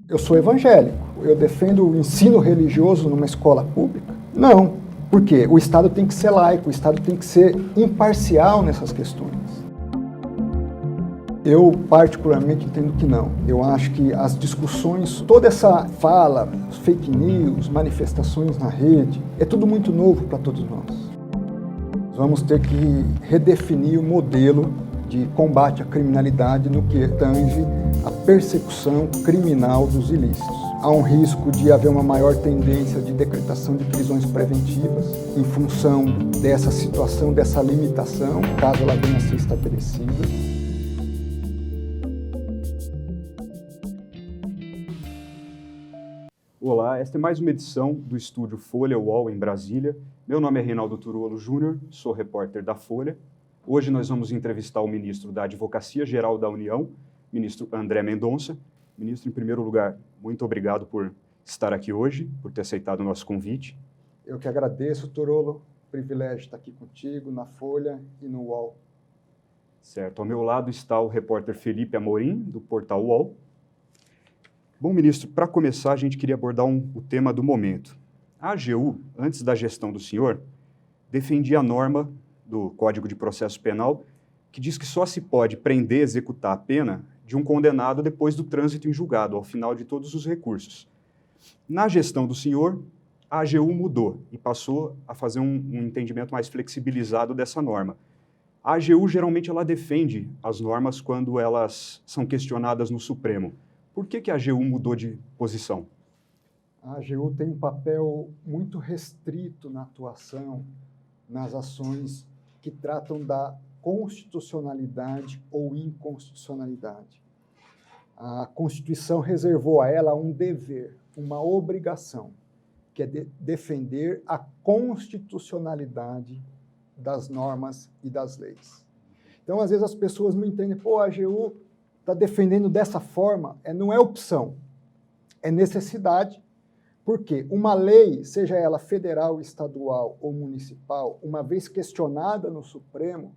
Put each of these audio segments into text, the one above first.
Eu sou evangélico, eu defendo o ensino religioso numa escola pública? Não. Por quê? O Estado tem que ser laico, o Estado tem que ser imparcial nessas questões. Eu, particularmente, entendo que não. Eu acho que as discussões, toda essa fala, fake news, manifestações na rede, é tudo muito novo para todos nós. Vamos ter que redefinir o modelo de combate à criminalidade no que tange a persecução criminal dos ilícitos. Há um risco de haver uma maior tendência de decretação de prisões preventivas em função dessa situação, dessa limitação, caso ela venha a ser estabelecida. Olá, esta é mais uma edição do estúdio Folha UOL em Brasília. Meu nome é Reinaldo Turuolo Júnior, sou repórter da Folha. Hoje nós vamos entrevistar o ministro da Advocacia Geral da União, ministro André Mendonça. Ministro, em primeiro lugar, muito obrigado por estar aqui hoje, por ter aceitado o nosso convite. Eu que agradeço, Turuolo. Privilégio estar aqui contigo, na Folha e no UOL. Certo. Ao meu lado está o repórter Felipe Amorim, do portal UOL. Bom, ministro, para começar, a gente queria abordar o tema do momento. A AGU, antes da gestão do senhor, defendia a norma do Código de Processo Penal que diz que só se pode prender e executar a pena de um condenado depois do trânsito em julgado, ao final de todos os recursos. Na gestão do senhor, a AGU mudou e passou a fazer um entendimento mais flexibilizado dessa norma. A AGU, geralmente, ela defende as normas quando elas são questionadas no Supremo. Por que a AGU mudou de posição? A AGU tem um papel muito restrito na atuação, nas ações que tratam da constitucionalidade ou inconstitucionalidade. A Constituição reservou a ela um dever, uma obrigação, que é defender a constitucionalidade das normas e das leis. Então, às vezes, as pessoas não entendem, a AGU está defendendo dessa forma, não é opção, é necessidade, porque uma lei, seja ela federal, estadual ou municipal, uma vez questionada no Supremo,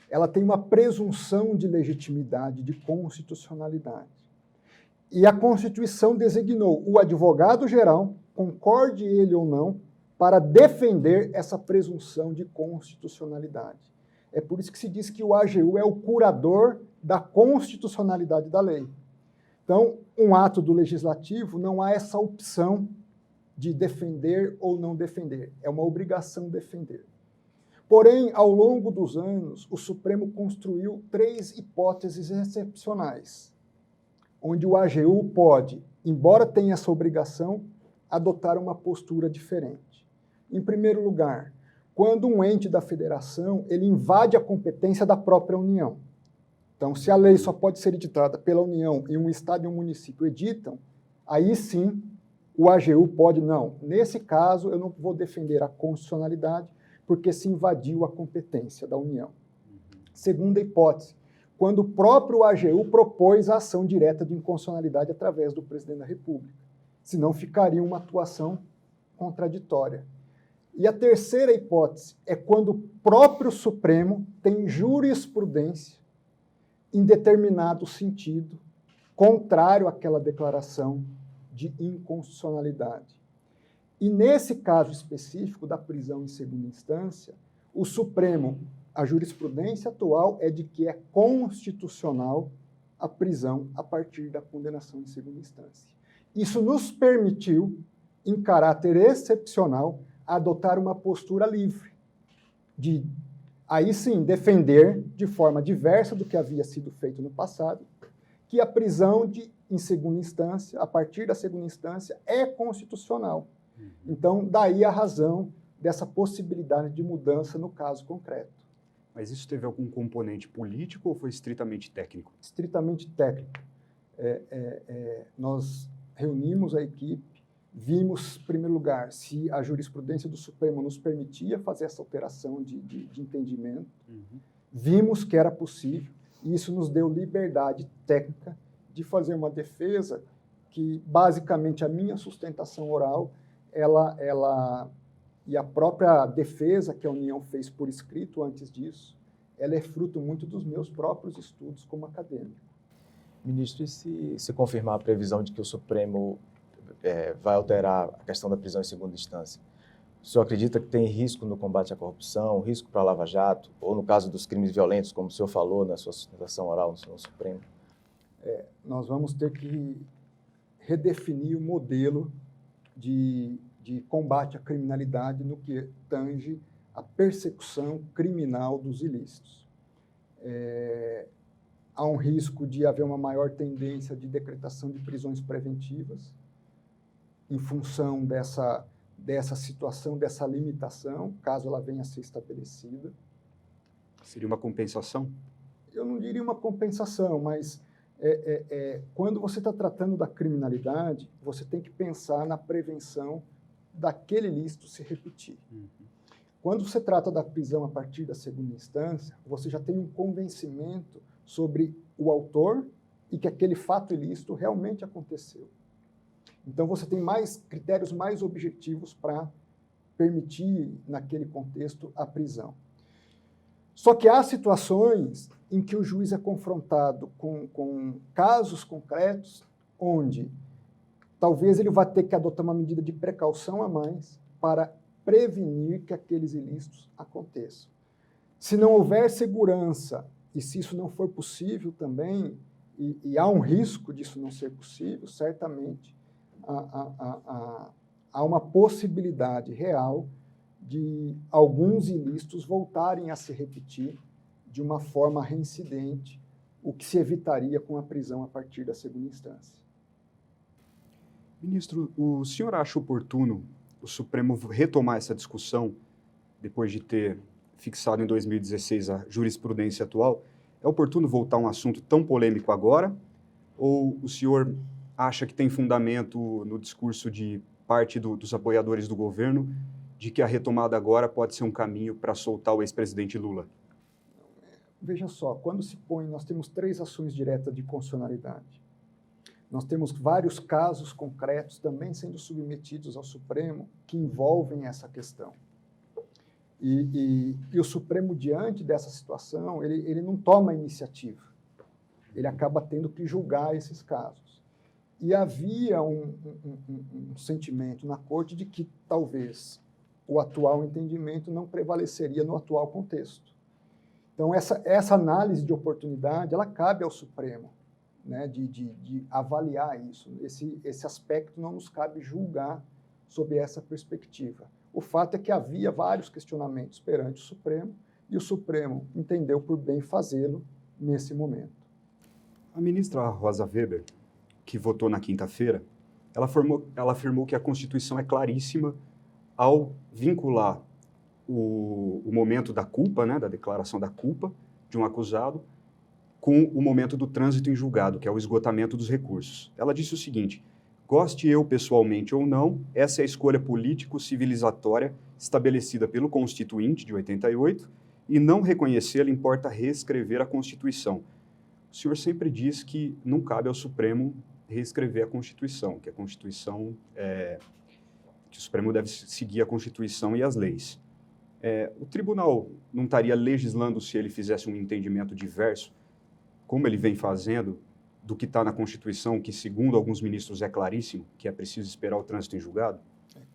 ela tem uma presunção de legitimidade, de constitucionalidade. E a Constituição designou o advogado-geral, concorde ele ou não, para defender essa presunção de constitucionalidade. É por isso que se diz que o AGU é o curador da constitucionalidade da lei. Então, um ato do legislativo não há essa opção de defender ou não defender. É uma obrigação defender. Porém, ao longo dos anos, o Supremo construiu 3 hipóteses excepcionais, onde o AGU pode, embora tenha essa obrigação, adotar uma postura diferente. Em primeiro lugar, quando um ente da federação ele invade a competência da própria União. Então, se a lei só pode ser editada pela União e um Estado e um município editam, aí sim o AGU pode, não. Nesse caso, eu não vou defender a constitucionalidade porque se invadiu a competência da União. Segunda hipótese, quando o próprio AGU propôs a ação direta de inconstitucionalidade através do presidente da República. Senão ficaria uma atuação contraditória. E a terceira hipótese é quando o próprio Supremo tem jurisprudência em determinado sentido, contrário àquela declaração de inconstitucionalidade. E nesse caso específico da prisão em segunda instância, o Supremo, a jurisprudência atual é de que é constitucional a prisão a partir da condenação em segunda instância. Isso nos permitiu, em caráter excepcional, adotar uma postura livre, de, aí sim, defender de forma diversa do que havia sido feito no passado, que a prisão em segunda instância, a partir da segunda instância, é constitucional. Então, daí a razão dessa possibilidade de mudança no caso concreto. Mas isso teve algum componente político ou foi estritamente técnico? Estritamente técnico. Nós reunimos a equipe, vimos, em primeiro lugar, se a jurisprudência do Supremo nos permitia fazer essa alteração de entendimento. Vimos que era possível, e isso nos deu liberdade técnica de fazer uma defesa que, basicamente, a minha sustentação oral, ela e a própria defesa que a União fez por escrito antes disso, ela é fruto muito dos meus próprios estudos como acadêmico. Ministro, e se confirmar a previsão de que o Supremo vai alterar a questão da prisão em segunda instância, o senhor acredita que tem risco no combate à corrupção, risco para a Lava Jato, ou no caso dos crimes violentos, como o senhor falou na sua sustentação oral no Supremo? Nós vamos ter que redefinir o modelo de combate à criminalidade no que tange a persecução criminal dos ilícitos. Há um risco de haver uma maior tendência de decretação de prisões preventivas em função dessa situação, dessa limitação, caso ela venha a ser estabelecida. Seria uma compensação? Eu não diria uma compensação, mas quando você está tratando da criminalidade, você tem que pensar na prevenção daquele ilícito se repetir. Uhum. Quando você trata da prisão a partir da segunda instância, você já tem um convencimento sobre o autor e que aquele fato ilícito realmente aconteceu. Então, você tem critérios mais objetivos para permitir, naquele contexto, a prisão. Só que há situações em que o juiz é confrontado com casos concretos onde talvez ele vá ter que adotar uma medida de precaução a mais para prevenir que aqueles ilícitos aconteçam. Se não houver segurança e se isso não for possível também, e há um risco disso não ser possível, certamente há uma possibilidade real de alguns ilícitos voltarem a se repetir de uma forma reincidente, o que se evitaria com a prisão a partir da segunda instância. Ministro, o senhor acha oportuno o Supremo retomar essa discussão depois de ter fixado em 2016 a jurisprudência atual? É oportuno voltar a um assunto tão polêmico agora? Ou o senhor acha que tem fundamento no discurso de parte dos apoiadores do governo de que a retomada agora pode ser um caminho para soltar o ex-presidente Lula? Veja só, quando se põe, nós temos 3 ações diretas de constitucionalidade. Nós temos vários casos concretos também sendo submetidos ao Supremo que envolvem essa questão. E o Supremo, diante dessa situação, ele não toma iniciativa. Ele acaba tendo que julgar esses casos. E havia um sentimento na Corte de que talvez o atual entendimento não prevaleceria no atual contexto. Então, essa análise de oportunidade, ela cabe ao Supremo, né, de avaliar isso. Esse aspecto não nos cabe julgar sob essa perspectiva. O fato é que havia vários questionamentos perante o Supremo e o Supremo entendeu por bem fazê-lo nesse momento. A ministra Rosa Weber, que votou na quinta-feira, ela afirmou que a Constituição é claríssima ao vincular o momento da culpa, né, da declaração da culpa de um acusado, com o momento do trânsito em julgado, que é o esgotamento dos recursos. Ela disse o seguinte: goste eu pessoalmente ou não, essa é a escolha político-civilizatória estabelecida pelo Constituinte de 88 e não reconhecê-la importa reescrever a Constituição. O senhor sempre diz que não cabe ao Supremo reescrever a Constituição, que o Supremo deve seguir a Constituição e as leis. O tribunal não estaria legislando se ele fizesse um entendimento diverso, como ele vem fazendo, do que está na Constituição, que, segundo alguns ministros, é claríssimo, que é preciso esperar o trânsito em julgado?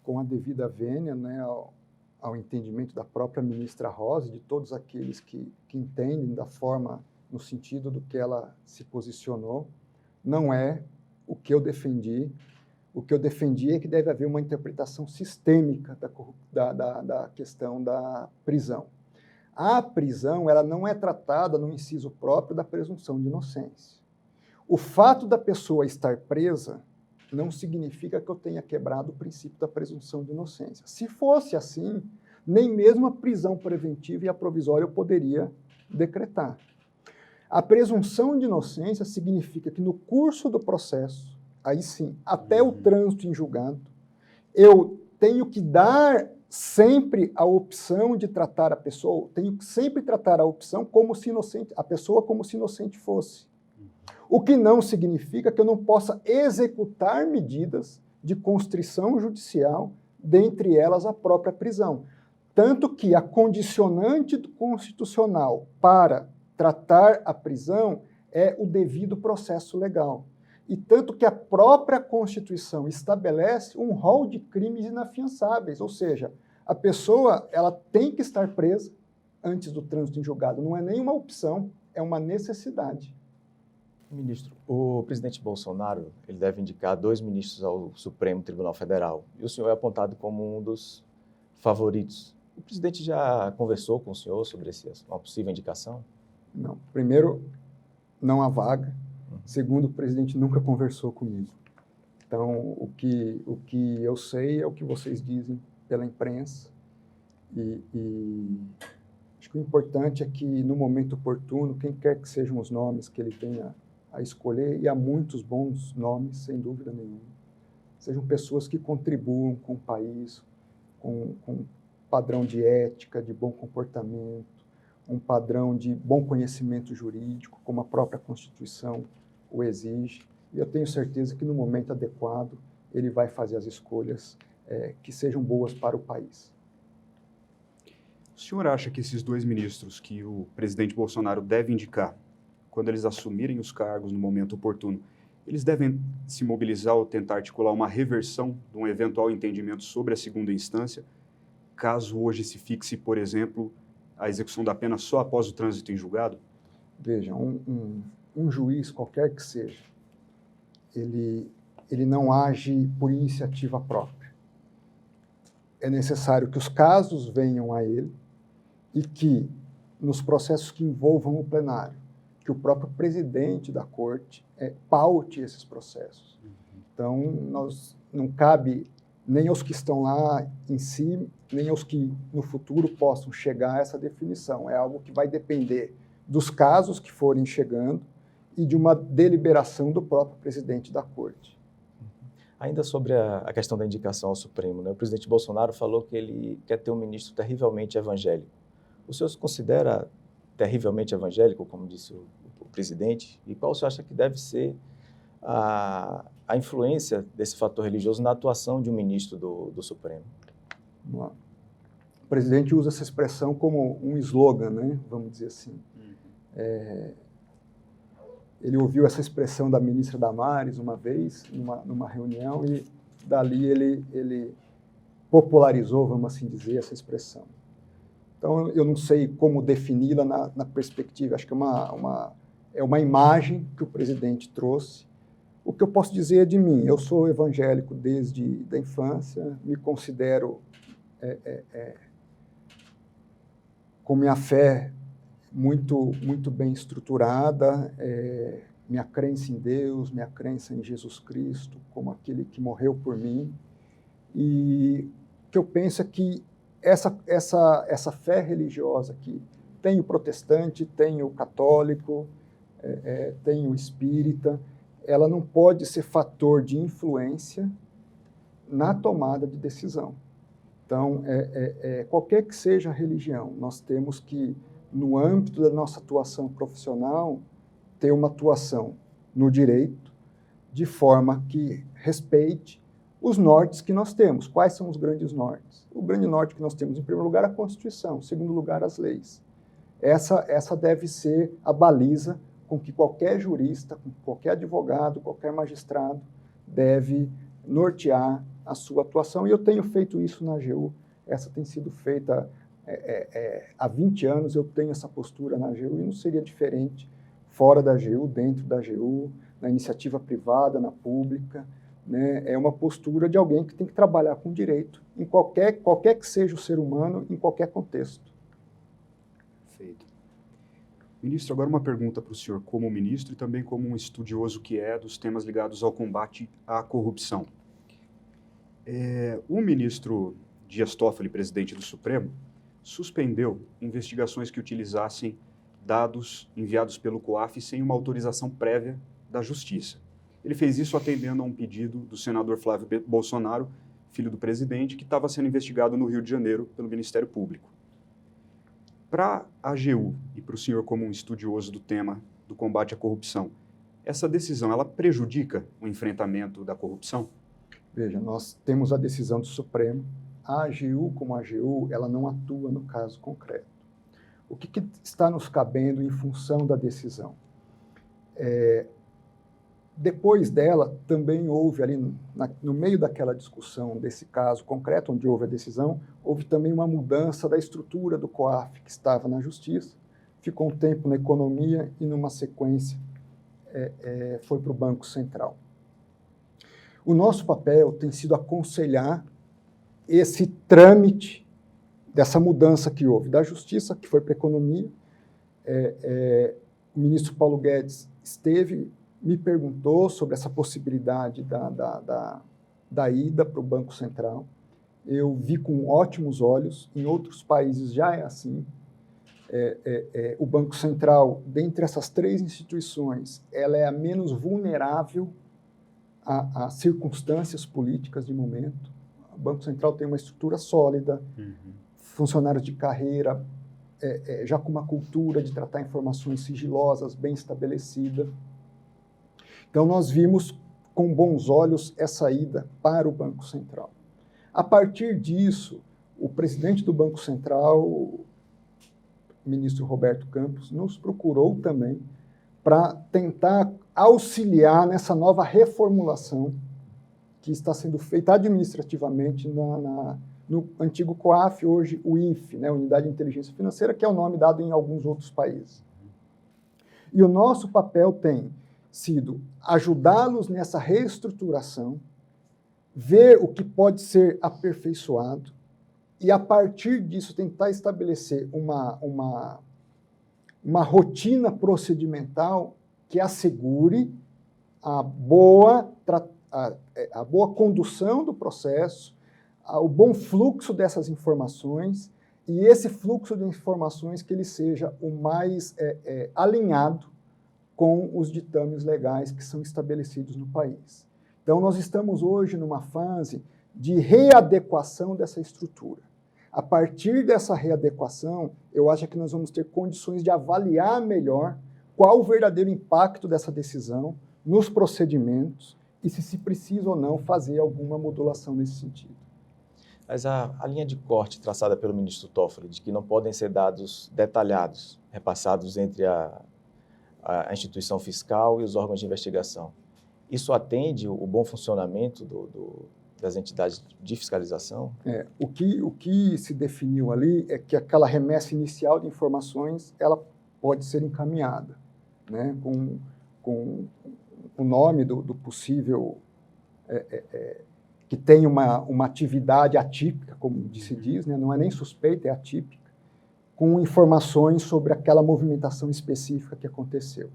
Com a devida vênia, né, ao entendimento da própria ministra Rosa e de todos aqueles que entendem da forma, no sentido do que ela se posicionou, não é o que eu defendi. O que eu defendi é que deve haver uma interpretação sistêmica da questão da prisão. A prisão, ela não é tratada no inciso próprio da presunção de inocência. O fato da pessoa estar presa não significa que eu tenha quebrado o princípio da presunção de inocência. Se fosse assim, nem mesmo a prisão preventiva e a provisória eu poderia decretar. A presunção de inocência significa que no curso do processo, aí sim, até o trânsito em julgado, eu tenho que dar sempre a opção de tratar a pessoa, tenho que sempre tratar a opção como se inocente, a pessoa como se inocente fosse. O que não significa que eu não possa executar medidas de constrição judicial, dentre elas a própria prisão. Tanto que a condicionante constitucional para tratar a prisão é o devido processo legal. E tanto que a própria Constituição estabelece um rol de crimes inafiançáveis, ou seja, a pessoa ela tem que estar presa antes do trânsito em julgado. Não é nenhuma opção, é uma necessidade. Ministro, o presidente Bolsonaro ele deve indicar 2 ministros ao Supremo Tribunal Federal e o senhor é apontado como um dos favoritos. O presidente já conversou com o senhor sobre uma possível indicação? Não. Primeiro, não há vaga. Segundo, o presidente nunca conversou comigo. Então, o que eu sei é o que vocês dizem pela imprensa. E acho que o importante é que, no momento oportuno, quem quer que sejam os nomes que ele tenha a escolher, e há muitos bons nomes, sem dúvida nenhuma, sejam pessoas que contribuam com o país, com um padrão de ética, de bom comportamento, um padrão de bom conhecimento jurídico, como a própria Constituição o exige. E eu tenho certeza que, no momento adequado, ele vai fazer as escolhas que sejam boas para o país. O senhor acha que esses 2 ministros que o presidente Bolsonaro deve indicar, quando eles assumirem os cargos no momento oportuno, eles devem se mobilizar ou tentar articular uma reversão de um eventual entendimento sobre a segunda instância, caso hoje se fixe, por exemplo, a execução da pena só após o trânsito em julgado? Veja, um juiz, qualquer que seja, ele não age por iniciativa própria. É necessário que os casos venham a ele e que, nos processos que envolvam o plenário, que o próprio presidente da corte paute esses processos. Então, não cabe nem aos que estão lá em si, nem aos que no futuro possam chegar a essa definição. É algo que vai depender dos casos que forem chegando e de uma deliberação do próprio presidente da corte. Ainda sobre a questão da indicação ao Supremo, né? O presidente Bolsonaro falou que ele quer ter um ministro terrivelmente evangélico. O senhor se considera terrivelmente evangélico, como disse o presidente? E qual o senhor acha que deve ser a influência desse fator religioso na atuação de um ministro do Supremo? O presidente usa essa expressão como um slogan, né? Vamos dizer assim. Ele ouviu essa expressão da ministra Damares uma vez, numa reunião, e dali ele popularizou, vamos assim dizer, essa expressão. Então, eu não sei como defini-la na perspectiva, acho que é uma imagem que o presidente trouxe. O que eu posso dizer é de mim, eu sou evangélico desde a infância, me considero com minha fé muito bem estruturada, minha crença em Deus, minha crença em Jesus Cristo, como aquele que morreu por mim. E o que eu penso é que essa fé religiosa que tem o protestante, tem o católico, tem o espírita, ela não pode ser fator de influência na tomada de decisão. Então, qualquer que seja a religião, nós temos que, no âmbito da nossa atuação profissional, ter uma atuação no direito, de forma que respeite os nortes que nós temos. Quais são os grandes nortes? O grande norte que nós temos, em primeiro lugar, a Constituição, em segundo lugar, as leis. Essa deve ser a baliza com que qualquer jurista, qualquer advogado, qualquer magistrado deve nortear a sua atuação. E eu tenho feito isso na AGU. Essa tem sido feita há 20 anos, eu tenho essa postura na AGU, e não seria diferente fora da AGU, dentro da AGU, na iniciativa privada, na pública. Né? É uma postura de alguém que tem que trabalhar com direito, em qualquer que seja o ser humano, em qualquer contexto. Perfeito. Ministro, agora uma pergunta para o senhor, como ministro e também como um estudioso que é dos temas ligados ao combate à corrupção. O ministro Dias Toffoli, presidente do Supremo, suspendeu investigações que utilizassem dados enviados pelo COAF sem uma autorização prévia da Justiça. Ele fez isso atendendo a um pedido do senador Flávio Bolsonaro, filho do presidente, que estava sendo investigado no Rio de Janeiro pelo Ministério Público. Para a AGU e para o senhor como um estudioso do tema do combate à corrupção, essa decisão, ela prejudica o enfrentamento da corrupção? Veja, nós temos a decisão do Supremo. A AGU, como a AGU, ela não atua no caso concreto. O que está nos cabendo em função da decisão? Depois dela, também houve ali, no meio daquela discussão desse caso concreto, onde houve a decisão, houve também uma mudança da estrutura do COAF, que estava na Justiça, ficou um tempo na Economia e, numa sequência, foi para o Banco Central. O nosso papel tem sido aconselhar esse trâmite dessa mudança que houve da Justiça, que foi para a Economia. O ministro Paulo Guedes me perguntou sobre essa possibilidade da ida para o Banco Central. Eu vi com ótimos olhos, em outros países já é assim. O Banco Central, dentre essas 3 instituições, ela é a menos vulnerável a circunstâncias políticas de momento. O Banco Central tem uma estrutura sólida, funcionários de carreira, já com uma cultura de tratar informações sigilosas bem estabelecida. Então, nós vimos com bons olhos essa ida para o Banco Central. A partir disso, o presidente do Banco Central, o ministro Roberto Campos, nos procurou também para tentar auxiliar nessa nova reformulação que está sendo feita administrativamente no antigo COAF, hoje o INFE, né, Unidade de Inteligência Financeira, que é o nome dado em alguns outros países. E o nosso papel tem sido ajudá-los nessa reestruturação, ver o que pode ser aperfeiçoado e, a partir disso, tentar estabelecer uma rotina procedimental que assegure a boa condução do processo, o bom fluxo dessas informações e esse fluxo de informações que ele seja o mais alinhado com os ditames legais que são estabelecidos no país. Então, nós estamos hoje numa fase de readequação dessa estrutura. A partir dessa readequação, eu acho que nós vamos ter condições de avaliar melhor qual o verdadeiro impacto dessa decisão nos procedimentos e se precisa ou não fazer alguma modulação nesse sentido. Mas a linha de corte traçada pelo ministro Toffoli, de que não podem ser dados detalhados, repassados entre a instituição fiscal e os órgãos de investigação, isso atende o bom funcionamento das entidades de fiscalização? O que se definiu ali é que aquela remessa inicial de informações ela pode ser encaminhada, né, com o nome do possível que tem uma atividade atípica, como se diz, né, não é nem suspeita, é atípica, com informações sobre aquela movimentação específica que aconteceu.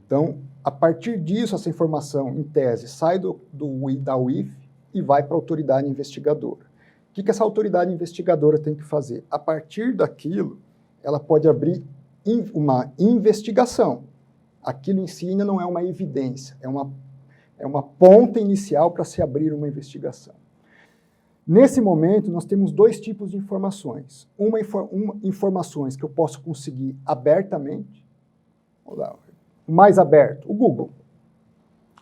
Então, a partir disso, essa informação, em tese, sai da UIF e vai para a autoridade investigadora. O que essa autoridade investigadora tem que fazer? A partir daquilo, ela pode abrir uma investigação. Aquilo em si ainda não é uma evidência, é uma ponta inicial para se abrir uma investigação. Nesse momento, nós temos 2 tipos de informações. Informações que eu posso conseguir abertamente, mais aberto, o Google.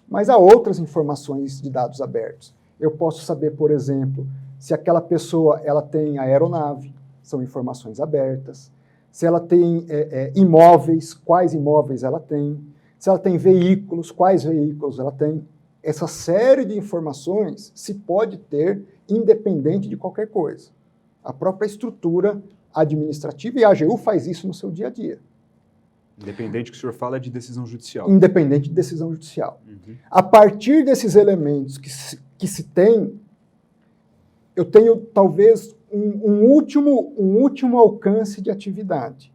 Mas há outras informações de dados abertos. Eu posso saber, por exemplo, se aquela pessoa ela tem aeronave, são informações abertas. Se ela tem imóveis, quais imóveis ela tem. Se ela tem veículos, quais veículos ela tem. Essa série de informações se pode ter independente de qualquer coisa. A própria estrutura administrativa, e a AGU faz isso no seu dia a dia. Independente que o senhor fala de decisão judicial. Independente de decisão judicial. A partir desses elementos que se tem, eu tenho talvez um último alcance de atividade.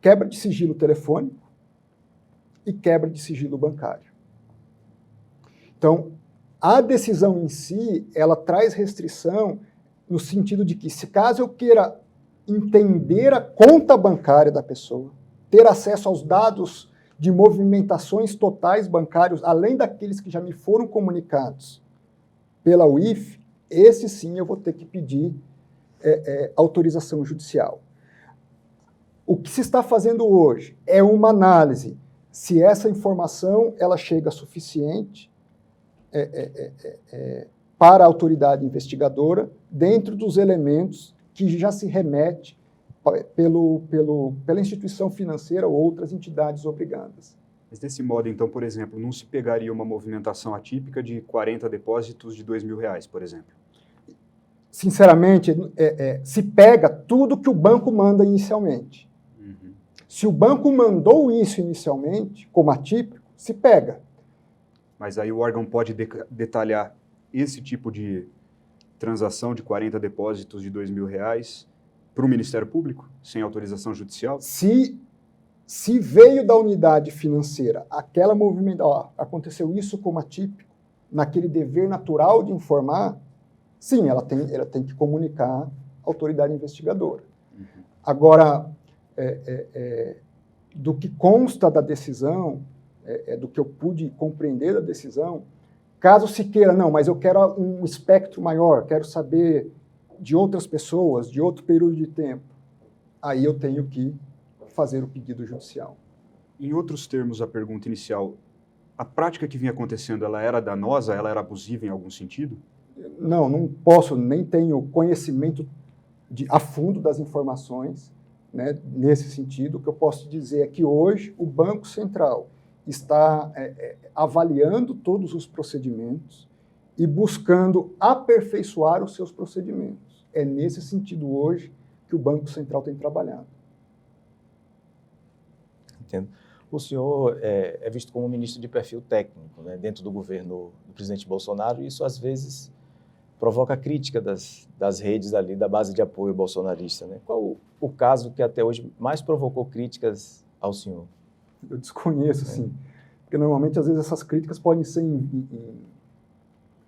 Quebra de sigilo telefônico e quebra de sigilo bancário. Então, a decisão em si, ela traz restrição no sentido de que, se caso eu queira entender a conta bancária da pessoa, ter acesso aos dados de movimentações totais bancários, além daqueles que já me foram comunicados pela UIF, esse sim eu vou ter que pedir autorização judicial. O que se está fazendo hoje é uma análise se essa informação ela chega suficiente para a autoridade investigadora dentro dos elementos que já se remete pela instituição financeira ou outras entidades obrigadas. Mas desse modo, então, por exemplo, não se pegaria uma movimentação atípica de 40 depósitos de R$2.000, por exemplo? Sinceramente, se pega tudo que o banco manda inicialmente. Uhum. Se o banco mandou isso inicialmente, como atípico, se pega. Mas aí o órgão pode detalhar esse tipo de transação de 40 depósitos de R$2.000 para o Ministério Público, sem autorização judicial? Se veio da unidade financeira aquela movimentação, aconteceu isso como atípico, naquele dever natural de informar, sim, ela tem que comunicar à autoridade investigadora. Uhum. Agora, do que consta da decisão, do que eu pude compreender da decisão, caso se queira, não, mas eu quero um espectro maior, quero saber de outras pessoas, de outro período de tempo, aí eu tenho que fazer o pedido judicial. Em outros termos, a pergunta inicial, a prática que vinha acontecendo, ela era danosa, ela era abusiva em algum sentido? Não posso, nem tenho conhecimento a fundo das informações, né, nesse sentido. O que eu posso dizer é que hoje o Banco Central está avaliando todos os procedimentos e buscando aperfeiçoar os seus procedimentos. É nesse sentido hoje que o Banco Central tem trabalhado. Entendo. O senhor é visto como um ministro de perfil técnico, né, dentro do governo do presidente Bolsonaro, e isso às vezes provoca crítica das redes ali, da base de apoio bolsonarista, né? Qual o caso que até hoje mais provocou críticas ao senhor? Eu desconheço, sim. Porque normalmente, às vezes, essas críticas podem ser em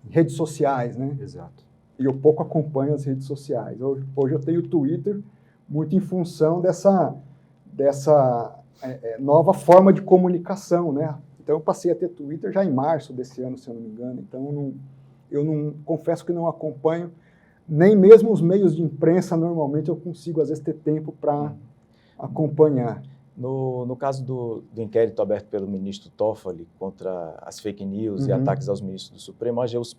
redes sociais, né? Exato. E eu pouco acompanho as redes sociais. Hoje eu tenho o Twitter muito em função dessa nova forma de comunicação, né? Então, eu passei a ter Twitter já em março desse ano, se eu não me engano. Então, eu não confesso que não acompanho, nem mesmo os meios de imprensa, normalmente eu consigo, às vezes, ter tempo para acompanhar. No caso do inquérito aberto pelo ministro Toffoli contra as fake news e ataques aos ministros do Supremo, a AGU se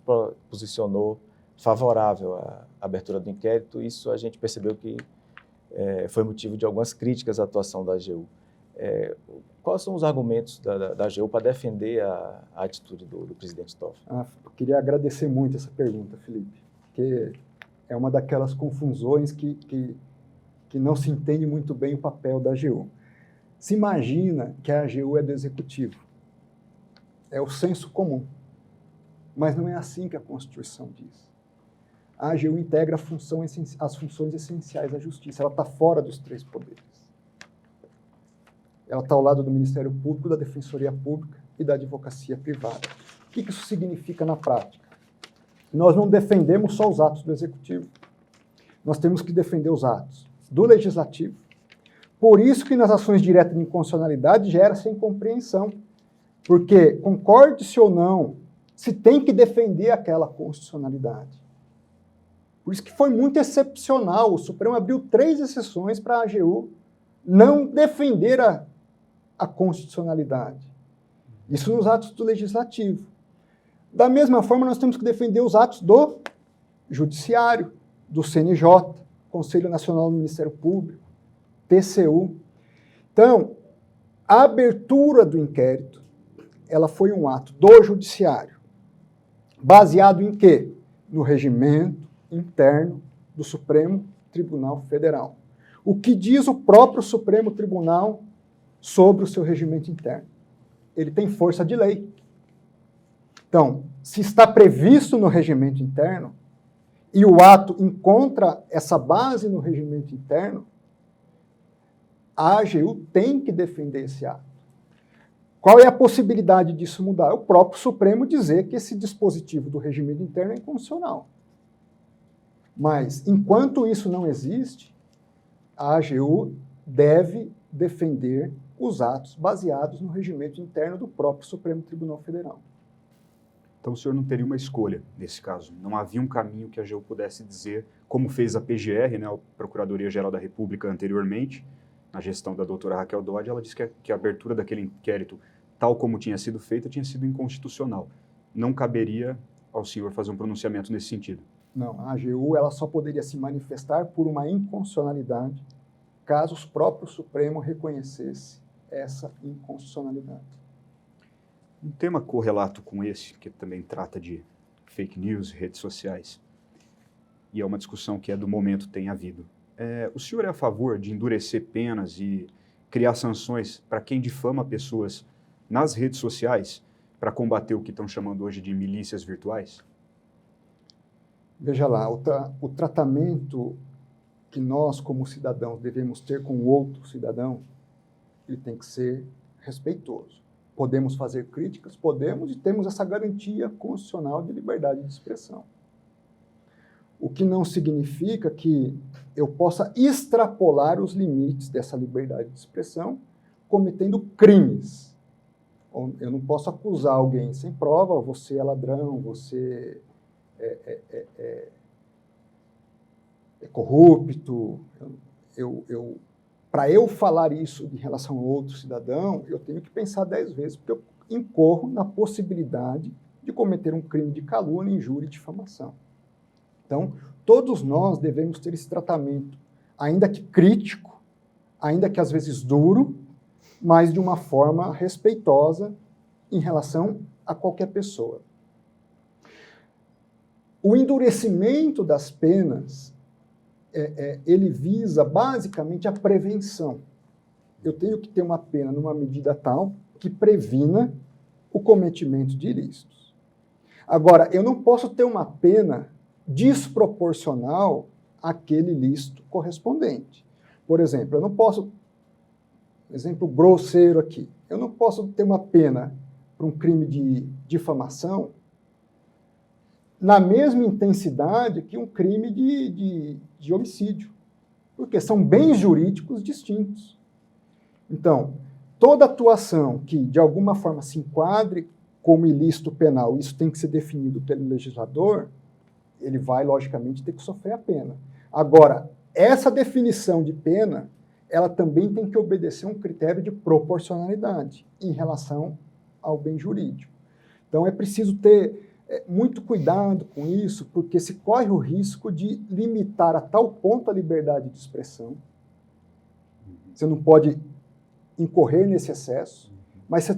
posicionou favorável à abertura do inquérito. Isso a gente percebeu que foi motivo de algumas críticas à atuação da AGU. Quais são os argumentos da AGU para defender a atitude do presidente Toffoli? Eu queria agradecer muito essa pergunta, Felipe, porque é uma daquelas confusões que não se entende muito bem o papel da AGU. Se imagina que a AGU é do Executivo. É o senso comum. Mas não é assim que a Constituição diz. A AGU integra as funções essenciais da Justiça. Ela está fora dos três poderes. Ela está ao lado do Ministério Público, da Defensoria Pública e da Advocacia Privada. O que isso significa na prática? Nós não defendemos só os atos do Executivo. Nós temos que defender os atos do Legislativo. Por isso que nas ações diretas de inconstitucionalidade gera-se incompreensão. Porque, concorde-se ou não, se tem que defender aquela constitucionalidade. Por isso que foi muito excepcional. O Supremo abriu 3 exceções para a AGU não defender a constitucionalidade. Isso nos atos do Legislativo. Da mesma forma, nós temos que defender os atos do Judiciário, do CNJ, Conselho Nacional do Ministério Público, TCU. Então, a abertura do inquérito, ela foi um ato do Judiciário, baseado em quê? No regimento interno do Supremo Tribunal Federal. O que diz o próprio Supremo Tribunal sobre o seu regimento interno? Ele tem força de lei. Então, se está previsto no regimento interno e o ato encontra essa base no regimento interno, a AGU tem que defender esse ato. Qual é a possibilidade disso mudar? O próprio Supremo dizer que esse dispositivo do regimento interno é inconstitucional. Mas, enquanto isso não existe, a AGU deve defender os atos baseados no regimento interno do próprio Supremo Tribunal Federal. Então o senhor não teria uma escolha nesse caso? Não havia um caminho que a AGU pudesse dizer, como fez a PGR, né, a Procuradoria-Geral da República anteriormente, na gestão da doutora Raquel Dodge, ela disse que a abertura daquele inquérito, tal como tinha sido feita, tinha sido inconstitucional. Não caberia ao senhor fazer um pronunciamento nesse sentido? Não, a AGU ela só poderia se manifestar por uma inconstitucionalidade caso o próprio Supremo reconhecesse essa inconstitucionalidade. Um tema correlato com esse, que também trata de fake news, redes sociais, e é uma discussão que é do momento tem havido. O senhor é a favor de endurecer penas e criar sanções para quem difama pessoas nas redes sociais para combater o que estão chamando hoje de milícias virtuais? Veja lá, o tratamento que nós, como cidadãos, devemos ter com o outro cidadão, ele tem que ser respeitoso. Podemos fazer críticas? Podemos, e temos essa garantia constitucional de liberdade de expressão. O que não significa que eu possa extrapolar os limites dessa liberdade de expressão cometendo crimes. Eu não posso acusar alguém sem prova, você é ladrão, você é corrupto. Para eu falar isso em relação a outro cidadão, eu tenho que pensar 10 vezes, porque eu incorro na possibilidade de cometer um crime de calúnia, injúria e difamação. Então, todos nós devemos ter esse tratamento, ainda que crítico, ainda que às vezes duro, mas de uma forma respeitosa em relação a qualquer pessoa. O endurecimento das penas, ele visa basicamente a prevenção. Eu tenho que ter uma pena numa medida tal que previna o cometimento de ilícitos. Agora, eu não posso ter uma pena desproporcional àquele ilícito correspondente. Por exemplo, eu não posso, exemplo grosseiro aqui, eu não posso ter uma pena para um crime de difamação na mesma intensidade que um crime de homicídio, porque são bens jurídicos distintos. Então, toda atuação que de alguma forma se enquadre como ilícito penal, isso tem que ser definido pelo legislador, ele vai, logicamente, ter que sofrer a pena. Agora, essa definição de pena, ela também tem que obedecer um critério de proporcionalidade em relação ao bem jurídico. Então, é preciso ter muito cuidado com isso, porque se corre o risco de limitar a tal ponto a liberdade de expressão. Você não pode incorrer nesse excesso, mas,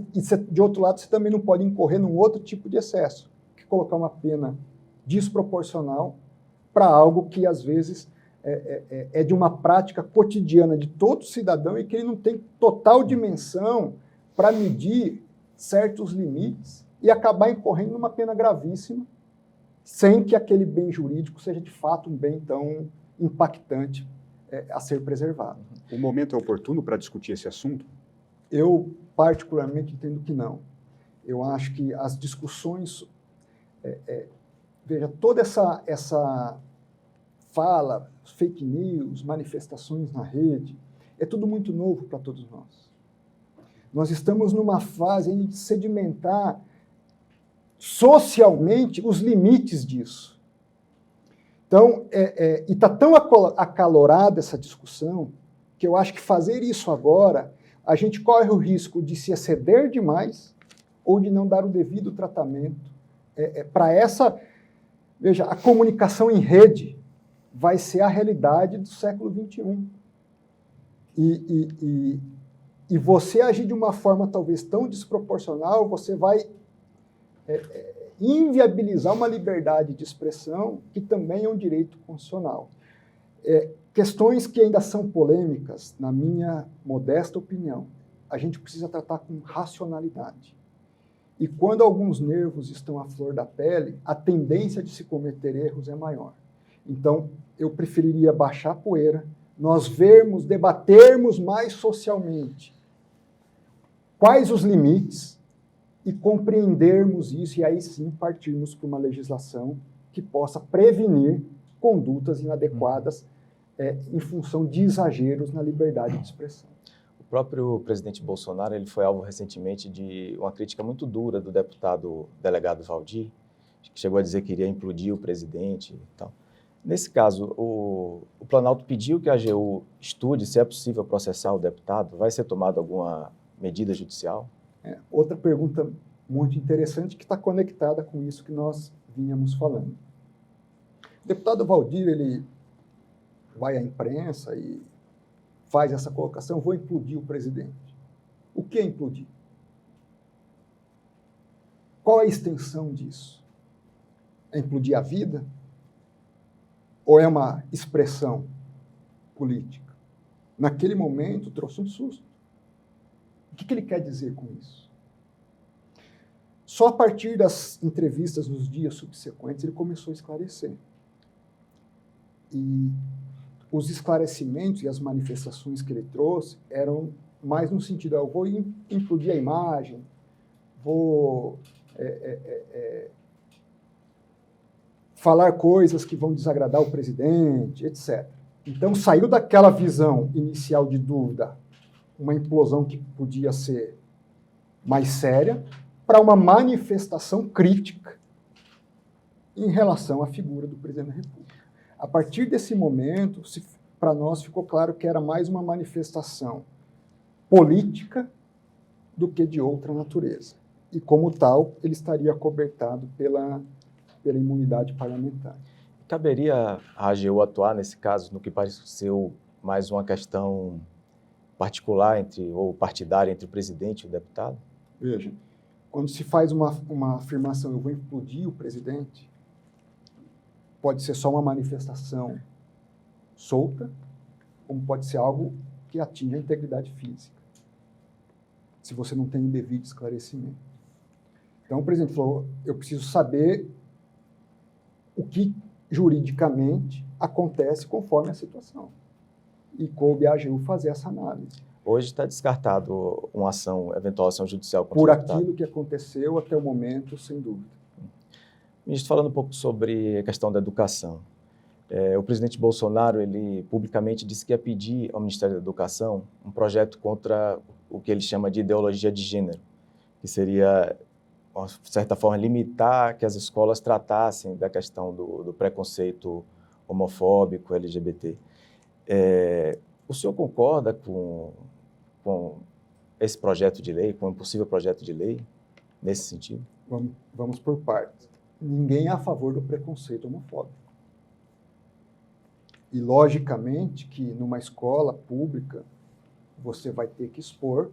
de outro lado, você também não pode incorrer num outro tipo de excesso, que colocar uma pena desproporcional para algo que, às vezes, é de uma prática cotidiana de todo cidadão e que ele não tem total dimensão para medir certos limites e acabar incorrendo numa pena gravíssima, sem que aquele bem jurídico seja, de fato, um bem tão impactante a ser preservado. O momento é oportuno para discutir esse assunto? Eu, particularmente, entendo que não. Eu acho que as discussões... veja, toda essa fala, fake news, manifestações na rede, é tudo muito novo para todos nós. Nós estamos numa fase de sedimentar socialmente os limites disso. Então, e está tão acalorada essa discussão, que eu acho que fazer isso agora, a gente corre o risco de se exceder demais ou de não dar o devido tratamento para essa... Veja, a comunicação em rede vai ser a realidade do século XXI. E você agir de uma forma talvez tão desproporcional, você vai inviabilizar uma liberdade de expressão que também é um direito constitucional. Questões que ainda são polêmicas, na minha modesta opinião, a gente precisa tratar com racionalidade. E quando alguns nervos estão à flor da pele, a tendência de se cometer erros é maior. Então, eu preferiria baixar a poeira, nós vermos, debatermos mais socialmente quais os limites e compreendermos isso, e aí sim partirmos para uma legislação que possa prevenir condutas inadequadas em função de exageros na liberdade de expressão. O próprio presidente Bolsonaro ele foi alvo recentemente de uma crítica muito dura do deputado delegado Valdir, que chegou a dizer que iria implodir o presidente e tal. Nesse caso, o Planalto pediu que a AGU estude se é possível processar o deputado. Vai ser tomada alguma medida judicial? Outra pergunta muito interessante que está conectada com isso que nós vínhamos falando. O deputado Valdir, ele vai à imprensa e faz essa colocação, vou implodir o presidente. O que é implodir? Qual é a extensão disso? É implodir a vida? Ou é uma expressão política? Naquele momento, trouxe um susto. O que ele quer dizer com isso? Só a partir das entrevistas nos dias subsequentes ele começou a esclarecer. E os esclarecimentos e as manifestações que ele trouxe eram mais no sentido, eu vou implodir a imagem, vou falar coisas que vão desagradar o presidente, etc. Então saiu daquela visão inicial de dúvida, uma implosão que podia ser mais séria, para uma manifestação crítica em relação à figura do presidente da República. A partir desse momento, para nós ficou claro que era mais uma manifestação política do que de outra natureza. E, como tal, ele estaria acobertado pela imunidade parlamentar. Caberia a AGU atuar, nesse caso, no que pareceu mais uma questão particular ou partidária entre o presidente e o deputado? Veja, quando se faz uma afirmação, eu vou implodir o presidente, pode ser só uma manifestação solta, como pode ser algo que atinge a integridade física, se você não tem o devido esclarecimento. Então, o presidente falou, eu preciso saber o que juridicamente acontece conforme a situação. E coube à AGU fazer essa análise. Hoje está descartado uma eventual ação judicial contra por o deputado. aquilo que aconteceu até o momento, sem dúvida. Ministro, falando um pouco sobre a questão da educação. O presidente Bolsonaro, ele publicamente disse que ia pedir ao Ministério da Educação um projeto contra o que ele chama de ideologia de gênero, que seria, de certa forma, limitar que as escolas tratassem da questão do preconceito homofóbico, LGBT. O senhor concorda com esse projeto de lei, com um possível projeto de lei, nesse sentido? Vamos por partes. Ninguém é a favor do preconceito homofóbico. E, logicamente, que numa escola pública, você vai ter que expor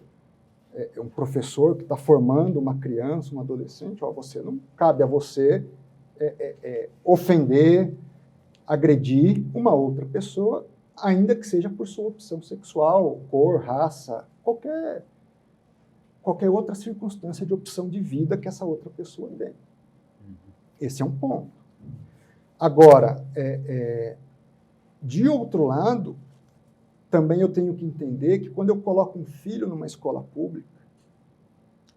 um professor que está formando uma criança, um adolescente, não cabe a você ofender, agredir uma outra pessoa, ainda que seja por sua opção sexual, cor, raça, qualquer outra circunstância de opção de vida que essa outra pessoa tem. Esse é um ponto. Agora, de outro lado, também eu tenho que entender que quando eu coloco um filho numa escola pública,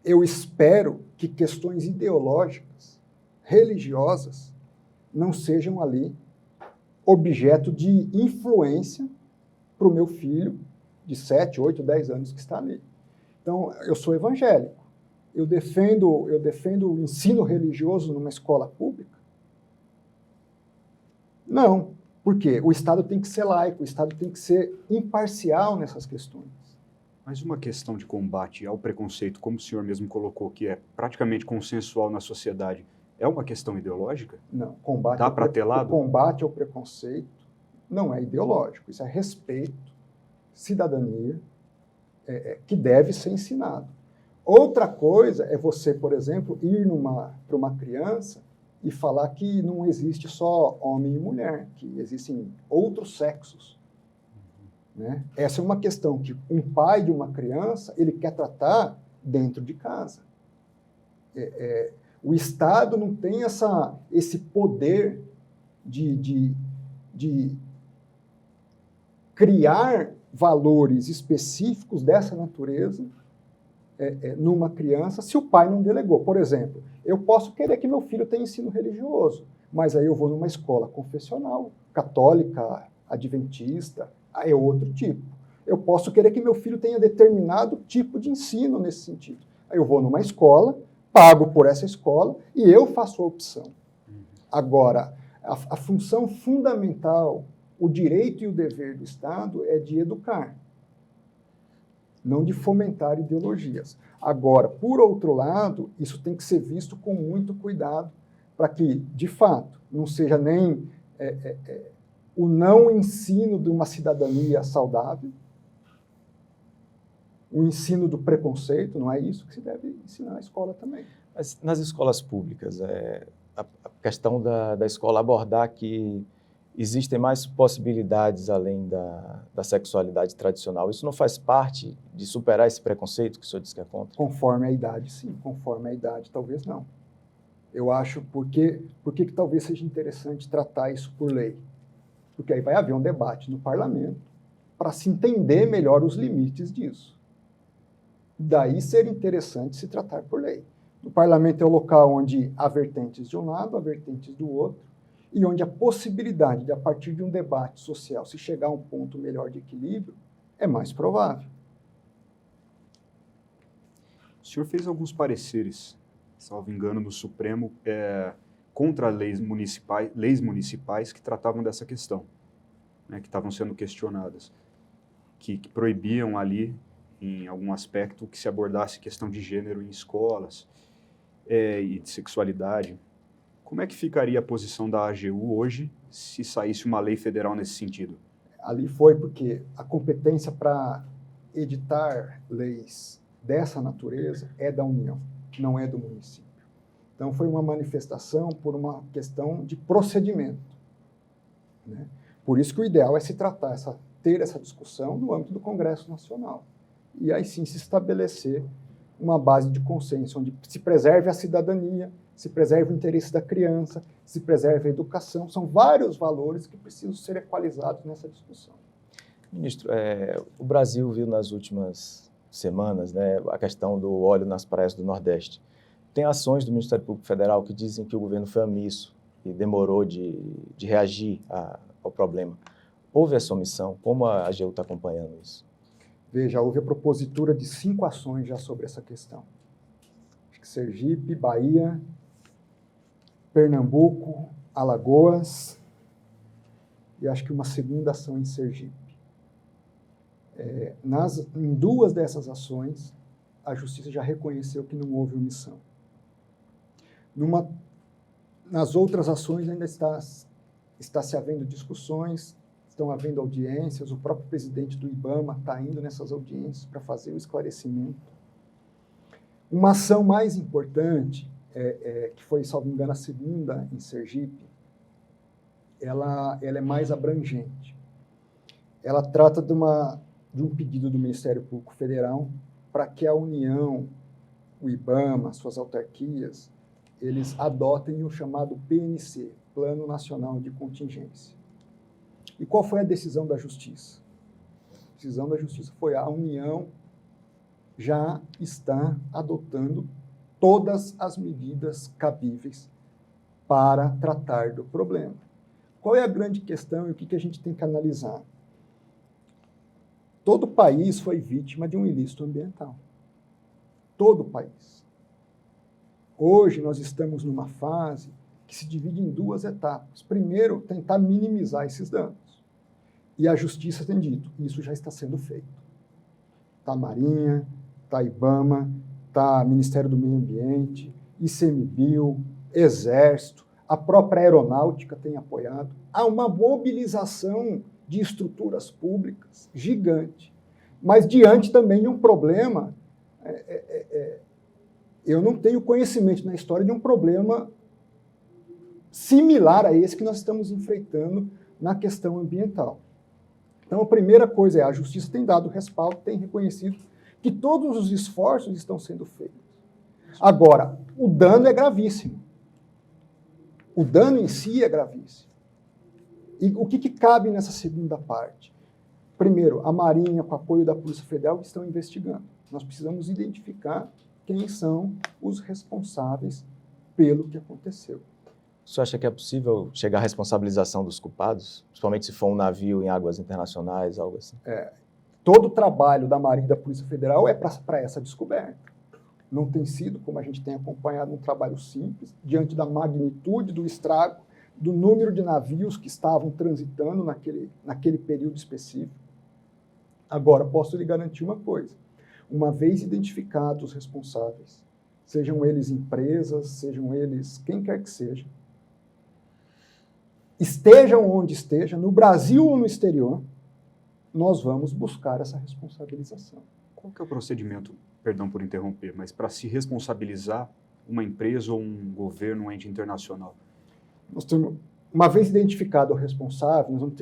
eu espero que questões ideológicas, religiosas, não sejam ali objeto de influência para o meu filho de 7, 8, 10 anos que está ali. Então, eu sou evangélico. Eu defendo o ensino religioso numa escola pública? Não. Por quê? O Estado tem que ser laico, o Estado tem que ser imparcial nessas questões. Mas uma questão de combate ao preconceito, como o senhor mesmo colocou, que é praticamente consensual na sociedade, é uma questão ideológica? Não. Dá para ter lado? O combate ao preconceito não é ideológico, isso é respeito, cidadania, que deve ser ensinado. Outra coisa é você, por exemplo, ir para uma criança e falar que não existe só homem e mulher, que existem outros sexos. Né? Essa é uma questão que um pai de uma criança ele quer tratar dentro de casa. O Estado não tem esse poder de criar valores específicos dessa natureza numa criança se o pai não delegou. Por exemplo, eu posso querer que meu filho tenha ensino religioso, mas aí eu vou numa escola confessional, católica, adventista, é outro tipo. Eu posso querer que meu filho tenha determinado tipo de ensino nesse sentido. Aí eu vou numa escola, pago por essa escola e eu faço a opção. Agora, a função fundamental, o direito e o dever do Estado é de educar, não de fomentar ideologias. Agora, por outro lado, isso tem que ser visto com muito cuidado para que, de fato, não seja nem o não ensino de uma cidadania saudável, o ensino do preconceito, não é isso que se deve ensinar na escola também. Mas nas escolas públicas, a questão da escola abordar que existem mais possibilidades além da sexualidade tradicional, isso não faz parte de superar esse preconceito que o senhor disse que é contra? Conforme a idade, sim. Conforme a idade, talvez não. Eu acho porque que talvez seja interessante tratar isso por lei. Porque aí vai haver um debate no parlamento para se entender melhor os limites disso. Daí ser interessante se tratar por lei. O parlamento é o local onde há vertentes de um lado, há vertentes do outro, e onde a possibilidade de, a partir de um debate social, se chegar a um ponto melhor de equilíbrio, é mais provável. O senhor fez alguns pareceres, salvo engano, no Supremo, contra leis municipais que tratavam dessa questão, né, que estavam sendo questionadas, que proibiam ali, em algum aspecto, que se abordasse questão de gênero em escolas e de sexualidade. Como é que ficaria a posição da AGU hoje se saísse uma lei federal nesse sentido? Ali foi porque a competência para editar leis dessa natureza é da União, não é do município. Então foi uma manifestação por uma questão de procedimento, né? Por isso que o ideal é se tratar, ter essa discussão no âmbito do Congresso Nacional. E aí sim se estabelecer uma base de consenso, onde se preserve a cidadania, se preserve o interesse da criança, se preserve a educação. São vários valores que precisam ser equalizados nessa discussão. Ministro, o Brasil viu nas últimas semanas, né, a questão do óleo nas praias do Nordeste. Tem ações do Ministério Público Federal que dizem que o governo foi omisso e demorou de reagir ao problema. Houve essa omissão? Como a AGU está acompanhando isso? Veja, houve a propositura de 5 ações já sobre essa questão. Acho que Sergipe, Bahia, Pernambuco, Alagoas e acho que uma segunda ação em Sergipe. Em 2 dessas ações, a Justiça já reconheceu que não houve omissão. Nas outras ações ainda está se havendo discussões, estão havendo audiências, o próprio presidente do IBAMA está indo nessas audiências para fazer o esclarecimento. Uma ação mais importante, que foi, salvo engano, a segunda em Sergipe, ela é mais abrangente. Ela trata de um pedido do Ministério Público Federal para que a União, o IBAMA, suas autarquias, eles adotem o chamado PNC, Plano Nacional de Contingência. E qual foi a decisão da Justiça? A decisão da Justiça foi a União já está adotando todas as medidas cabíveis para tratar do problema. Qual é a grande questão e o que a gente tem que analisar? Todo o país foi vítima de um ilícito ambiental. Todo o país. Hoje nós estamos numa fase que se divide em 2 etapas. Primeiro, tentar minimizar esses danos. E a Justiça tem dito, isso já está sendo feito. Está a Marinha, está a IBAMA, está o Ministério do Meio Ambiente, ICMBio, Exército, a própria Aeronáutica tem apoiado. Há uma mobilização de estruturas públicas gigante. Mas diante também de um problema, eu não tenho conhecimento na história de um problema similar a esse que nós estamos enfrentando na questão ambiental. Então, a primeira coisa é a Justiça tem dado respaldo, tem reconhecido que todos os esforços estão sendo feitos. Agora, o dano é gravíssimo. O dano em si é gravíssimo. E o que cabe nessa segunda parte? Primeiro, a Marinha, com apoio da Polícia Federal, estão investigando. Nós precisamos identificar quem são os responsáveis pelo que aconteceu. O senhor acha que é possível chegar à responsabilização dos culpados? Principalmente se for um navio em águas internacionais, algo assim? Todo o trabalho da Marinha e da Polícia Federal é para essa descoberta. Não tem sido, como a gente tem acompanhado, um trabalho simples, diante da magnitude do estrago, do número de navios que estavam transitando naquele período específico. Agora, posso lhe garantir uma coisa. Uma vez identificados os responsáveis, sejam eles empresas, sejam eles quem quer que seja, estejam onde esteja, no Brasil ou no exterior, nós vamos buscar essa responsabilização. Qual que é o procedimento, perdão por interromper, mas para se responsabilizar uma empresa ou um governo, um ente internacional? Nós temos, uma vez identificado o responsável, nós vamos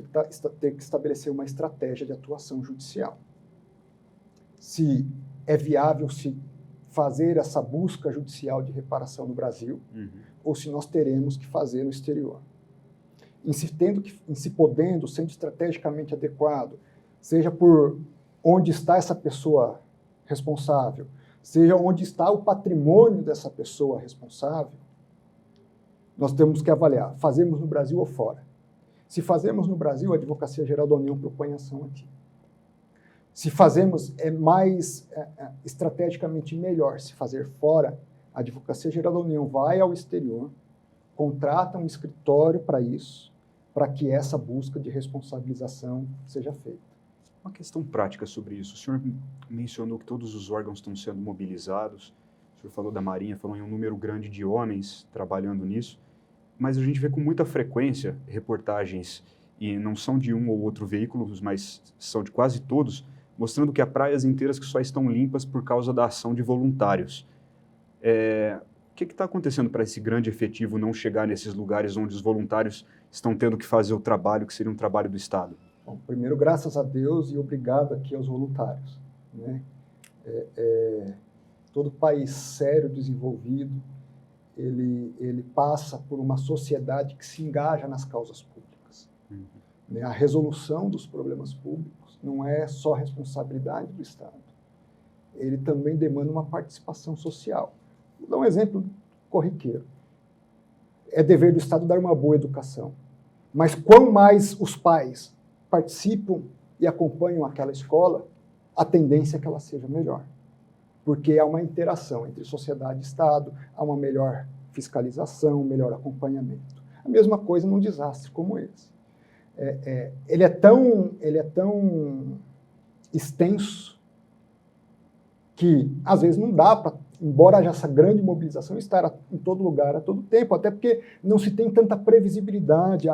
ter que estabelecer uma estratégia de atuação judicial. Se é viável se fazer essa busca judicial de reparação no Brasil, ou se nós teremos que fazer no exterior. Em se podendo, sendo estrategicamente adequado, seja por onde está essa pessoa responsável, seja onde está o patrimônio dessa pessoa responsável, nós temos que avaliar, fazemos no Brasil ou fora. Se fazemos no Brasil, a Advocacia Geral da União propõe ação aqui. Se fazemos, é mais estrategicamente melhor se fazer fora, a Advocacia Geral da União vai ao exterior, contrata um escritório para isso, para que essa busca de responsabilização seja feita. Uma questão prática sobre isso. O senhor mencionou que todos os órgãos estão sendo mobilizados, o senhor falou da Marinha, falou em um número grande de homens trabalhando nisso, mas a gente vê com muita frequência reportagens, e não são de um ou outro veículo, mas são de quase todos, mostrando que há praias inteiras que só estão limpas por causa da ação de voluntários. O que está acontecendo para esse grande efetivo não chegar nesses lugares onde os voluntários estão tendo que fazer o trabalho que seria um trabalho do Estado? Bom, primeiro, graças a Deus e obrigado aqui aos voluntários, né? Todo país sério, desenvolvido, ele passa por uma sociedade que se engaja nas causas públicas. Né? A resolução dos problemas públicos não é só responsabilidade do Estado. Ele também demanda uma participação social. Vou dar um exemplo corriqueiro. É dever do Estado dar uma boa educação. Mas quanto mais os pais participam e acompanham aquela escola, a tendência é que ela seja melhor. Porque há uma interação entre sociedade e Estado, há uma melhor fiscalização, um melhor acompanhamento. A mesma coisa num desastre como esse. Ele é tão extenso que, às vezes, não dá para, embora haja essa grande mobilização, estar em todo lugar a todo tempo, até porque não se tem tanta previsibilidade.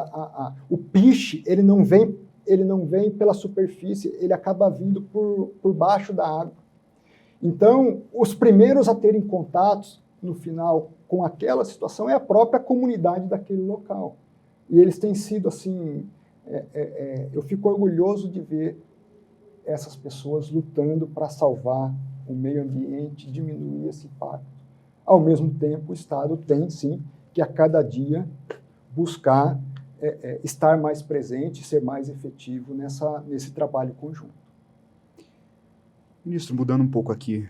O piche, ele não vem pela superfície, ele acaba vindo por baixo da água. Então, os primeiros a terem contatos, no final, com aquela situação é a própria comunidade daquele local. E eles têm sido, assim, eu fico orgulhoso de ver essas pessoas lutando para salvar o meio ambiente, diminuir esse impacto. Ao mesmo tempo, o Estado tem, sim, que a cada dia buscar estar mais presente, ser mais efetivo nesse trabalho conjunto. Ministro, mudando um pouco aqui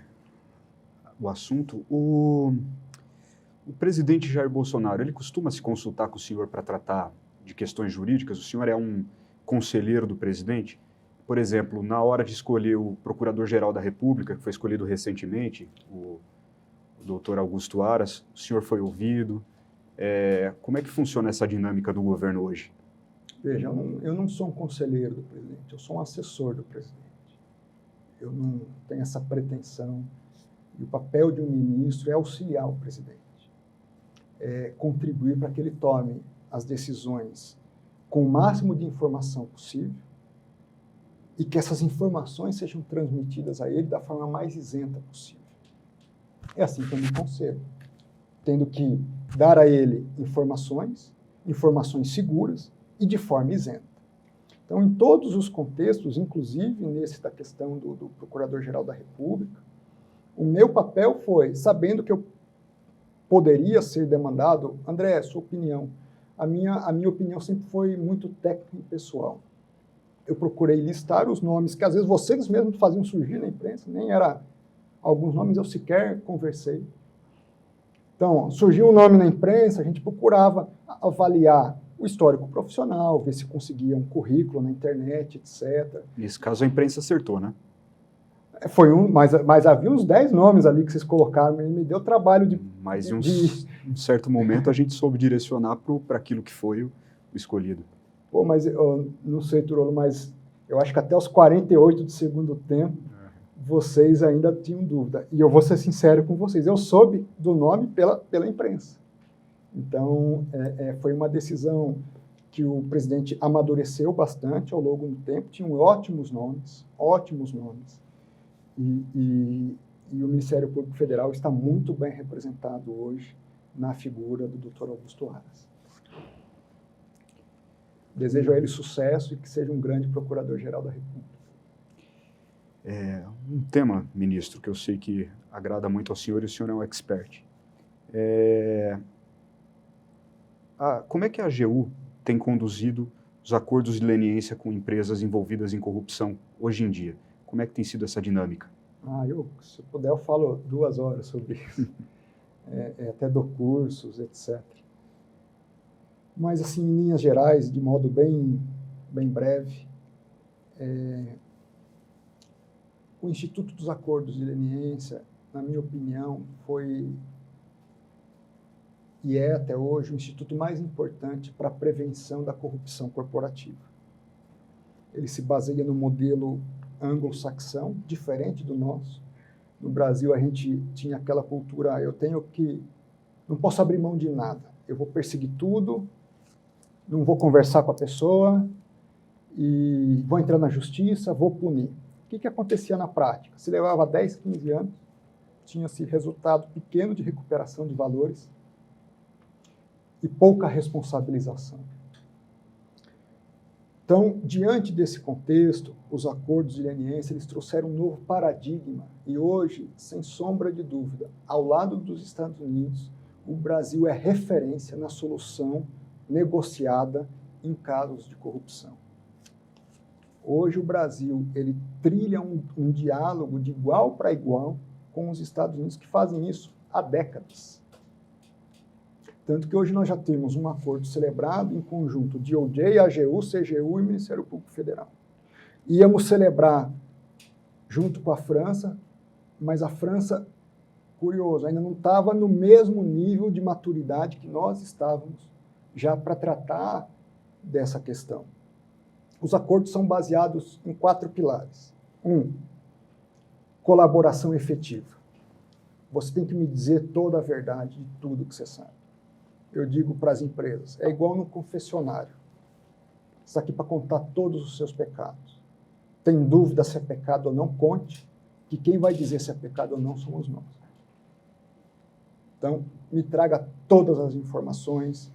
o assunto, o presidente Jair Bolsonaro, ele costuma se consultar com o senhor para tratar de questões jurídicas? O senhor é um conselheiro do presidente? Por exemplo, na hora de escolher o Procurador-Geral da República, que foi escolhido recentemente, o doutor Augusto Aras, o senhor foi ouvido? Como é que funciona essa dinâmica do governo hoje? Veja, eu não sou um conselheiro do presidente, eu sou um assessor do presidente. Eu não tenho essa pretensão. E o papel de um ministro é auxiliar o presidente. Contribuir para que ele tome as decisões com o máximo de informação possível e que essas informações sejam transmitidas a ele da forma mais isenta possível. É assim que eu me concebo, tendo que dar a ele informações seguras e de forma isenta. Então, em todos os contextos, inclusive nesse da questão do Procurador-Geral da República, o meu papel foi, sabendo que eu poderia ser demandado, André, sua opinião. A minha opinião sempre foi muito técnica e pessoal. Eu procurei listar os nomes que às vezes vocês mesmos faziam surgir na imprensa, nem era alguns nomes eu sequer conversei. Então, surgiu um nome na imprensa, a gente procurava avaliar o histórico profissional, ver se conseguia um currículo na internet, etc. Nesse caso, a imprensa acertou, né? Mas havia uns 10 nomes ali que vocês colocaram, e me deu trabalho de... Mas em um certo momento a gente soube direcionar para aquilo que foi o escolhido. Pô, mas eu não sei, Turolo, mas eu acho que até os 48 do segundo tempo, vocês ainda tinham dúvida. E eu vou ser sincero com vocês, eu soube do nome pela imprensa. Então, foi uma decisão que o presidente amadureceu bastante ao longo do tempo, tinham ótimos nomes, E o Ministério Público Federal está muito bem representado hoje na figura do Dr. Augusto Aras. Desejo a ele sucesso e que seja um grande Procurador-Geral da República. Um tema, ministro, que eu sei que agrada muito ao senhor e o senhor é um expert. Como é que a AGU tem conduzido os acordos de leniência com empresas envolvidas em corrupção hoje em dia? Como é que tem sido essa dinâmica? Se eu puder, eu falo 2 horas sobre isso. Até dou cursos, etc. Mas, assim, em linhas gerais, de modo bem breve, o Instituto dos Acordos de Leniência, na minha opinião, foi e é até hoje o instituto mais importante para a prevenção da corrupção corporativa. Ele se baseia no modelo anglo-saxão, diferente do nosso. No Brasil, a gente tinha aquela cultura, não posso abrir mão de nada, eu vou perseguir tudo, não vou conversar com a pessoa, e vou entrar na justiça, vou punir. O que acontecia na prática? Se levava 10, 15 anos, tinha-se resultado pequeno de recuperação de valores e pouca responsabilização. Então, diante desse contexto, os acordos de leniência eles trouxeram um novo paradigma e hoje, sem sombra de dúvida, ao lado dos Estados Unidos, o Brasil é referência na solução negociada em casos de corrupção. Hoje o Brasil ele trilha um diálogo de igual para igual com os Estados Unidos que fazem isso há décadas. Tanto que hoje nós já temos um acordo celebrado em conjunto de DOJ, AGU, CGU e Ministério Público Federal. Íamos celebrar junto com a França, mas a França, curioso, ainda não estava no mesmo nível de maturidade que nós estávamos já para tratar dessa questão. Os acordos são baseados em 4 pilares. 1, colaboração efetiva. Você tem que me dizer toda a verdade de tudo que você sabe. Eu digo para as empresas, é igual no confessionário. Você está aqui para contar todos os seus pecados. Tem dúvida se é pecado ou não, conte, que quem vai dizer se é pecado ou não somos nós. Então, me traga todas as informações,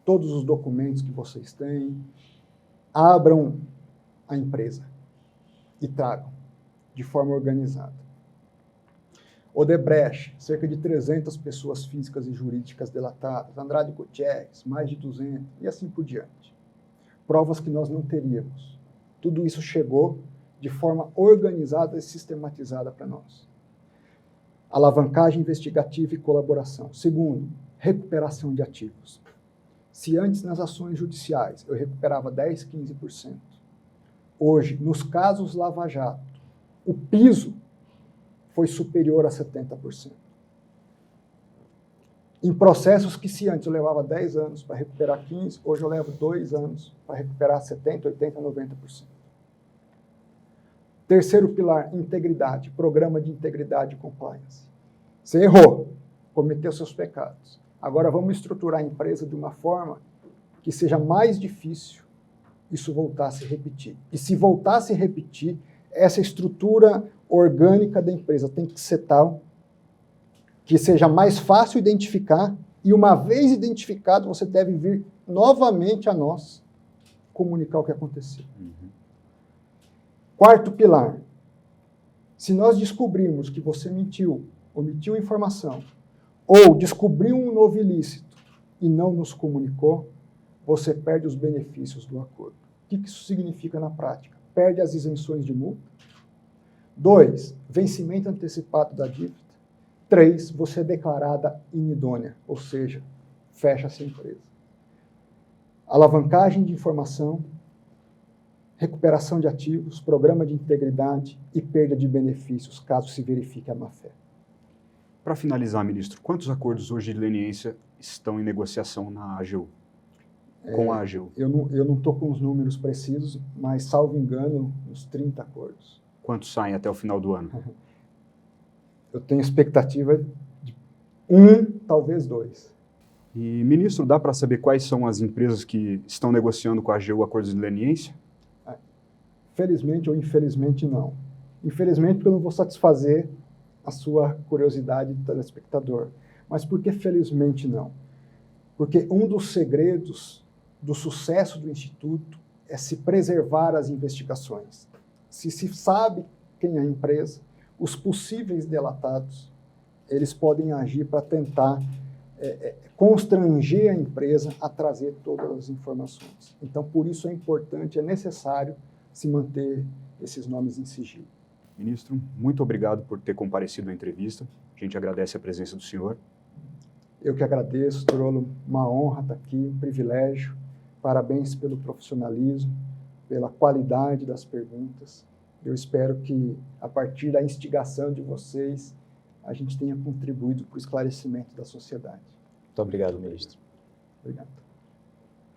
todos os documentos que vocês têm, abram a empresa e tragam de forma organizada. Odebrecht, cerca de 300 pessoas físicas e jurídicas delatadas, Andrade Gutierrez, mais de 200, e assim por diante. Provas que nós não teríamos. Tudo isso chegou de forma organizada e sistematizada para nós. Alavancagem investigativa e colaboração. 2, recuperação de ativos. Se antes nas ações judiciais eu recuperava 10, 15%, hoje, nos casos Lava Jato, o piso foi superior a 70%. Em processos que se antes eu levava 10 anos para recuperar 15%, hoje eu levo 2 anos para recuperar 70%, 80%, 90%. Terceiro pilar, integridade, programa de integridade e compliance. Você errou, cometeu seus pecados. Agora vamos estruturar a empresa de uma forma que seja mais difícil isso voltar a se repetir. E se voltar a se repetir, essa estrutura orgânica da empresa tem que ser tal que seja mais fácil identificar e uma vez identificado, você deve vir novamente a nós comunicar o que aconteceu. Quarto pilar, se nós descobrirmos que você mentiu, omitiu informação, ou descobriu um novo ilícito e não nos comunicou, você perde os benefícios do acordo. O que isso significa na prática? Perde as isenções de multa. 2, vencimento antecipado da dívida. 3, você é declarada inidônea, ou seja, fecha-se a empresa. Alavancagem de informação, recuperação de ativos, programa de integridade e perda de benefícios, caso se verifique a má-fé. Para finalizar, ministro, quantos acordos hoje de leniência estão em negociação na AGU? Com a AGU? Eu não estou com os números precisos, mas, salvo engano, uns 30 acordos. Quantos saem até o final do ano? Eu tenho expectativa de 1, talvez 2. E, ministro, dá para saber quais são as empresas que estão negociando com a AGU acordos de leniência? Felizmente ou infelizmente não. Infelizmente porque eu não vou satisfazer a sua curiosidade do telespectador. Mas por que felizmente não? Porque um dos segredos do sucesso do Instituto é se preservar as investigações. Se sabe quem é a empresa, os possíveis delatados, eles podem agir para tentar constranger a empresa a trazer todas as informações. Então, por isso é importante, é necessário se manter esses nomes em sigilo. Ministro, muito obrigado por ter comparecido à entrevista. A gente agradece a presença do senhor. Eu que agradeço, Trollo, uma honra estar aqui, um privilégio. Parabéns pelo profissionalismo, pela qualidade das perguntas. Eu espero que, a partir da instigação de vocês, a gente tenha contribuído para o esclarecimento da sociedade. Muito obrigado, ministro. Obrigado.